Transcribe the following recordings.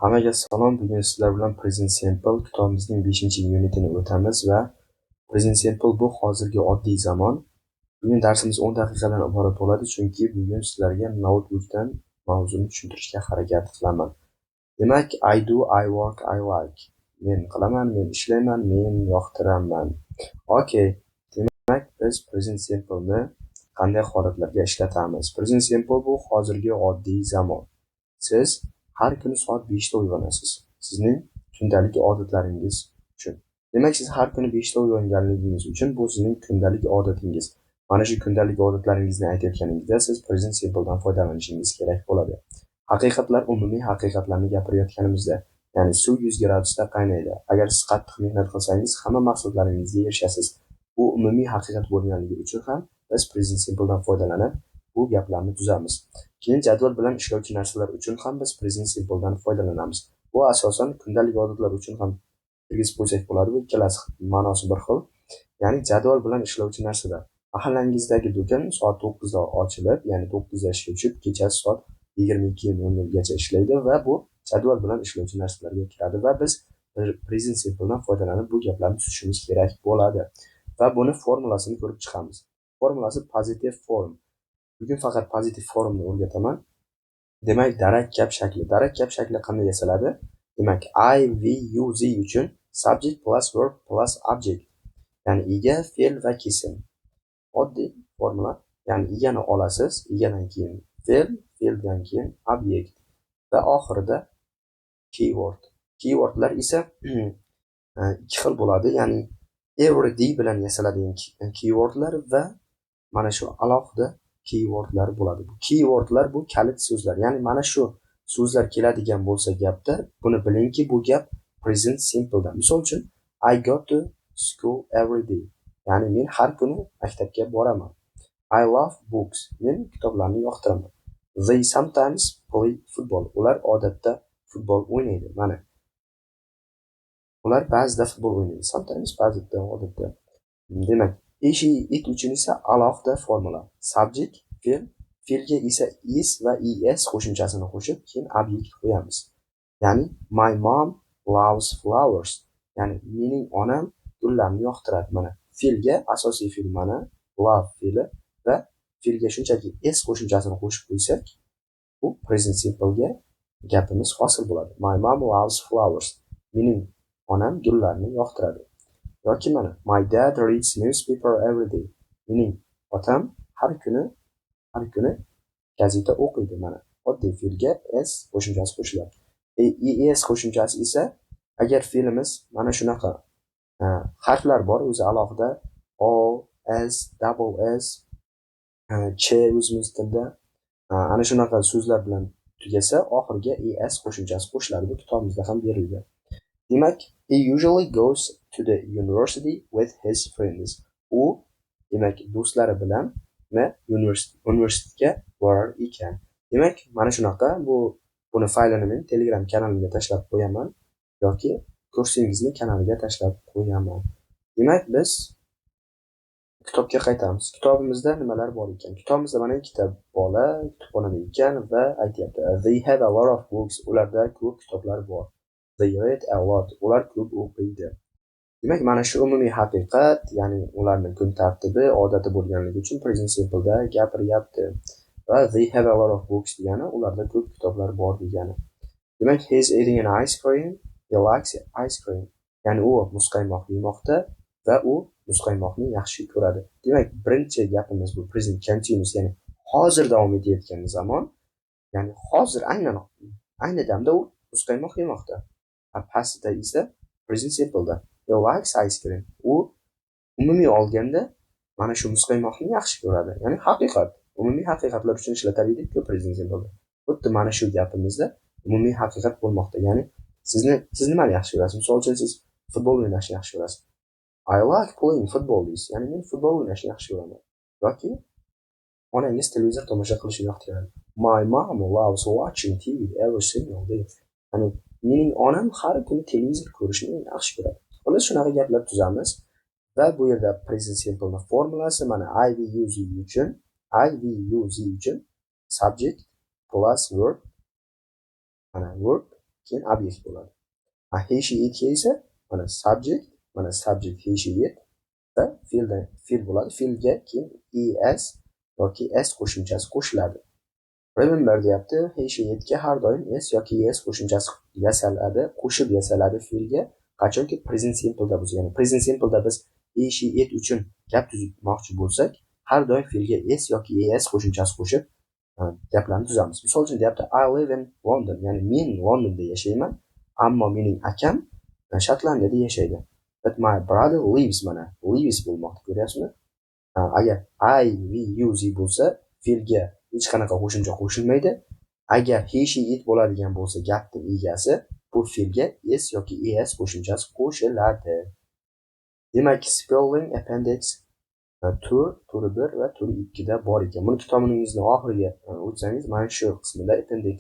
Hammaga salom. Bugun sizlar bilan Present Simple kitobimizning 5-unitini o'tamiz va Present Simple bu hozirgi oddiy zamon. Bugun darsimiz 10 daqiqadan iborat bo'ladi, chunki bugun sizlarga notebookdan mavzuni tushuntirishga harakat qilaman. Demak, I do, I work, I like. Men qilaman, men ishlayman, men yoqtiraman. Okay. Demak, biz Present Simple ni qanday holatlarga ishlatamiz? Present Simple bu hozirgi oddiy zamon. Siz har kuni soat 5 da uyg'onasiz. Sizning kundalik odatlaringiz uchun. Demak, siz har kuni 5 da uyg'onganligingiz uchun bu sizning kundalik odatingiz. Mana shu kundalik odatlaringizni aytayotganingizda siz Present Simple dan foydalanishingiz kerak bo'ladi. Haqiqatlar, umumiy haqiqatlarni gapirayotganimizda, ya'ni suv 100 gradusda qaynaydi. Agar siz qattiq mehnat qilsangiz, hamma maqsadlaringizga erishasiz. Bu umumiy haqiqat bo'lganligi uchun ham biz Present Simple dan foydalanib bu gaplarni tuzamiz. Keyin jadval bilan ishlovchi narsalar uchun ham biz Present Simple dan foydalanamiz. Bu asosan kundalik odatlar uchun ham kirgizib qo'ysak bo'ladi. Bu ikkalasi ma'nosi bir xil. Ya'ni jadval bilan ishlovchi narsalar. Mahallangizdagi do'kon soat 9 da ochilib, ya'ni 9 da ishga tushib, kechasi soat 22:00 gacha ishlaydi va bu jadval bilan ishlovchi narsalarga kiradi va biz Present Simple dan foydalanib bu gaplarni tushunishimiz kerak bo'ladi. Va buni formulasini ko'rib chiqamiz. Formulasi positive form. Bugun faqat pozitiv formni o'rgataman. Demak, darakkab shakli. Darakkab shakli qanday yasaladi? Demak, I, we, you, they uchun subject plus verb plus object. Ya'ni ega, fe'l va kesim. Oddiy formula. Ya'ni egani olasiz, egadan keyin fe'l, fe'ldan keyin obyekt va oxirida keyword. Keywordlar esa ikki xil bo'ladi. Ya'ni every day bilan yasaladigan keywordlar va mana shu alohida keywordlar bo'ladi. Bu keywordlar bu kalit so'zlar. Ya'ni mana shu so'zlar keladigan bo'lsa gapda, buni bilingki, bu gap present simple dan. Misol uchun, I go to school every day. Ya'ni men har kuni maktabga boraman. I love books. Men kitoblarni yoqtiraman. They sometimes play football. Ular odatda futbol o'ynaydi. Mana. Ular ba'zida futbol o'ynaydi. Sometimes, ba'zida, odatda. Demak, it uchun esa alohida formula. Subject, fe'l, fe'lga esa is va es qo'shimchasini qo'shib, keyin obyekt qo'yamiz. Ya'ni my mom loves flowers. Ya'ni mening onam gullarni yoqtiradi. Mana fe'lga asosiy fe'l mana love fe'li va fe'lga shunchaki es qo'shimchasini qo'shib qo'ysak, bu present simple ga gapimiz hosil bo'ladi. My mom loves flowers. Mening onam gullarni yoqtiradi. Yoki mana my dad reads newspaper every day. Mening otam har kuni gazeta o'qiydi. Mana oddiy fe'lga s qo'shimchasi qo'shiladi. Es qo'shimchasi esa agar fe'limiz mana shunaqa harflar bor, o'zi alohida o, s, double s, ch o'zimiz tilda ana shunaqa so'zlar bilan tugasa, oxiriga es qo'shimchasi qo'shiladi. Bu kitobimizda ham berilgan. Demak, he usually goes to the university with his friends. U demak do'stlari bilan universitetga borar ekan. Demak, mana shunaqa buni faylini men Telegram kanalimga tashlab qo'yaman yoki kursingizni kanaliga tashlab qo'yaman. Demak, biz kitobga qaytamiz. Kitobimizda nimalar bor ekan? Kitobimizda mana ikkita bola kutubxonada ekan va aytayapti. They have a lot of books. Ularda ko'p kitoblar bor. They read a lot. Ular ko'p o'qiydi. Demak, mana shu umumiy haqiqat, ya'ni ularning kun tartibi, odati bo'lganligi uchun present simple da gapiryapti. Va they have a lot of books degani ularda ko'p kitoblar bor degani. Demak, he is eating an ice cream. He likes ice cream. Ya'ni u muzqaymoq yemoqda va u muzqaymoqni yaxshi ko'radi. Demak, birinchi gapimiz bu present continuous, ya'ni hozir davom etayotgan zamon. Ya'ni hozir ayni damda u muzqaymoq yemoqda. Pastda esa present simple da. He likes ice cream. U umumiy olganda mana shu muzqaymoqni yaxshi ko'radi. Ya'ni haqiqat. Umumiy haqiqatlar uchun ishlataylik-ku present simple. Xuddi mana shu gapimizda umumiy haqiqat bo'lmoqda. Ya'ni siz nimani yaxshi ko'rasiz? Misol uchun siz futbol o'ynashni yaxshi ko'rasiz. I like playing football deysiz. Ya'ni men futbol o'ynashni yaxshi ko'raman. Yoki onangiz televizor tomosha qilishni yoqtiradi. My mom loves watching TV every single day. Ya'ni mening onam har kuni televizor ko'rishni yaxshi ko'radi. Biz shunaqa gaplar tuzamiz va bu yerda present simple ning formulasi mana I, we, you, they uchun subject plus verb. Mana verb keyin obyekt bo'ladi. He she itga esa mana subject he she it va fe'l bo'ladi. Fe'lga keyin es yoki s qo'shimchasi qo'shiladi. Remember deyapti, he she itga har doim s yoki es qo'shimchasi qo'shib yasaladi fe'lga, qachonki present simple'da bo'lsa. Ya'ni present simple'da biz he she it uchun gap tuzmoqchi bo'lsak, har doim fe'lga s yoki es qo'shimchasi qo'shib gaplarni tuzamiz. Misol uchun deyapti, I live in London, ya'ni men Londonda yashayman, ammo mening akam Shotlandiyada yashaydi. But my brother lives, mana lives bo'lmoqda, ko'ryapsizmi? Agar I, we, you, they bo'lsa, fe'lga hech qanaqa qo'shimcha qo'shilmaydi. Agar he she it bo'ladigan bo'lsa, gapning egasi, bu fe'lga s yoki es qo'shimchasi qo'shiladi. Demak, spelling appendix turi 1 va turi 2 da bor ekan. Buni kitobingizning oxiriga o'tsangiz, mana shu qismida appendix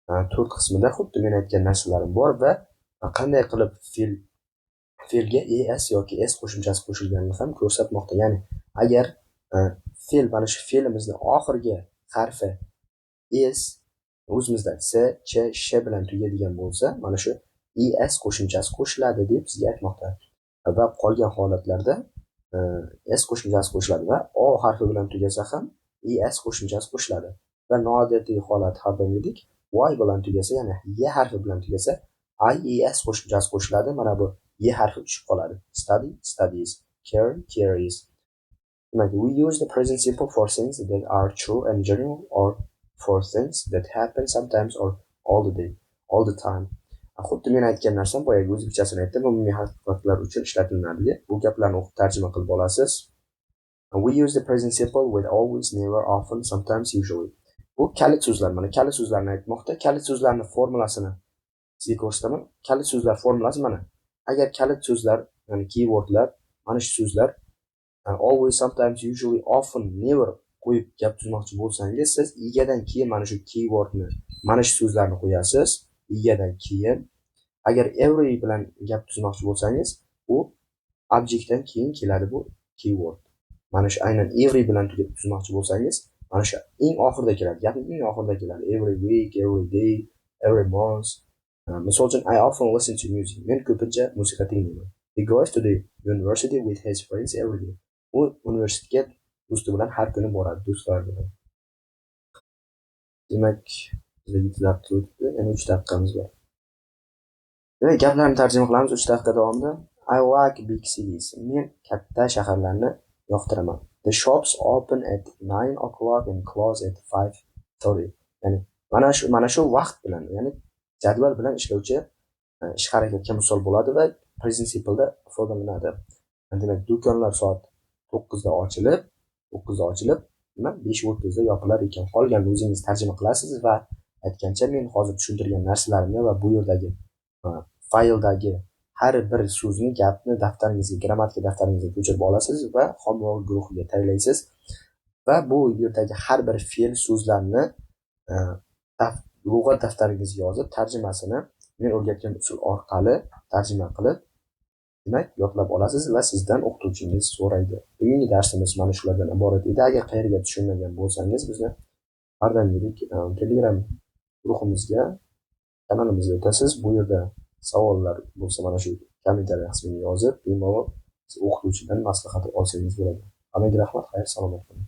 4 qismida xuddi men aytgan narsalarim bor va qanday qilib fe'lga es yoki s qo'shimchasi qo'shilganini ham ko'rsatmoqda. Ya'ni agar fe'l mana shu fe'limizning oxirgi harfi s o'zimizda s, ch, sh bilan tugaydigan bo'lsa, mana shu es qo'shimchasi qo'shiladi deb bizga aytmoqda. Va qolgan holatlarda s qo'shimchasi qo'shiladi va o harfi bilan tugasa ham es qo'shimchasi qo'shiladi. Va noodatiy holat har doimgidek y bilan tugasa, ya'ni y harfi bilan tugasa, ies qo'shimchasi qo'shiladi. Mana bu y harfi tushib qoladi. Study, studies, care, cares. Demak, we use the present simple for things that are true and general, or for things that happen sometimes or all the time. Xuddi men aytgan narsam boyagi o'zbekchasini aytdim, umumiy haqiqatlar uchun ishlatiladi. Bu gaplarni o'qib tarjima qilib olasiz. We use the present simple with always, never, often, sometimes, usually. Bu kalit so'zlar. Mana kalit so'zlarni aytmoqda. Kalit so'zlarning formulasini sizga ko'rsataman. Kalit so'zlar formulasi mana. Agar kalit so'zlar, ya'ni keywordlar, mana shu so'zlar always, sometimes, usually, often, never qo'yib gap tuzmoqchi bo'lsangiz, siz egadan keyin mana shu keywordni, mana shu so'zlarni qo'yasiz. Egadan keyin agar every bilan gap tuzmoqchi bo'lsangiz, u objectdan keyin keladi bu keyword. Mana shu aynan every bilan tuzmoqchi bo'lsangiz, mana shu eng oxirida keladi. Gapning eng oxirida keladi. Every week, every day, every month. Misol uchun, I often listen to music. Men ko'pincha musiqa tinglayman. He goes to the university with his friends every day. U universitetga do'sti bilan har kuni boradi, do'stlar bilan. Demak, bizga 7 daqiqa o'tdi, yana 3 daqiqamiz bor. Demak, gaplarni tarjima qilamiz 3 daqiqa davomida. I like big cities. Men katta shaharlarni yoqtiraman. The shops open at 9 o'clock and close at 5:30. Ya'ni mana shu vaqt bilan, ya'ni jadval bilan ishlovchi ish harakatga misol bo'ladi va present simple da ifodalanadi. Demak, do'konlar soat 9 da ochilib, 5:30 da yopilar ekan. Qolganini o'zingiz tarjima qilasiz va aytgancha men hozir tushuntirgan narsalarimni va bu yerdagi fayldagi har bir so'zni, gapni daftaringizga, grammatika daftaringizga ko'chirib olasiz va homework guruhiga tayyorlaysiz va bu yerdagi har bir fe'l so'zlarni lug'at daftaringizga yozib, tarjimasini men o'rgatgan usul orqali tarjima qilib, demak, yodlab olasiz va sizdan o'qituvchingiz so'raydi. Bugungi darsimiz mana shulardan iborat edi. Agar qayerga tushunmagan bo'lsangiz, bizni har doimgidek Telegram guruhimizga, kanalimizga o'tasiz. Bu yerda savollar bo'lsa, mana shu kommentariy qismiga yozib, bemalol o'qituvchidan maslahat olsangiz bo'ladi. Hammaga rahmat, xayr, salomat bo'ling.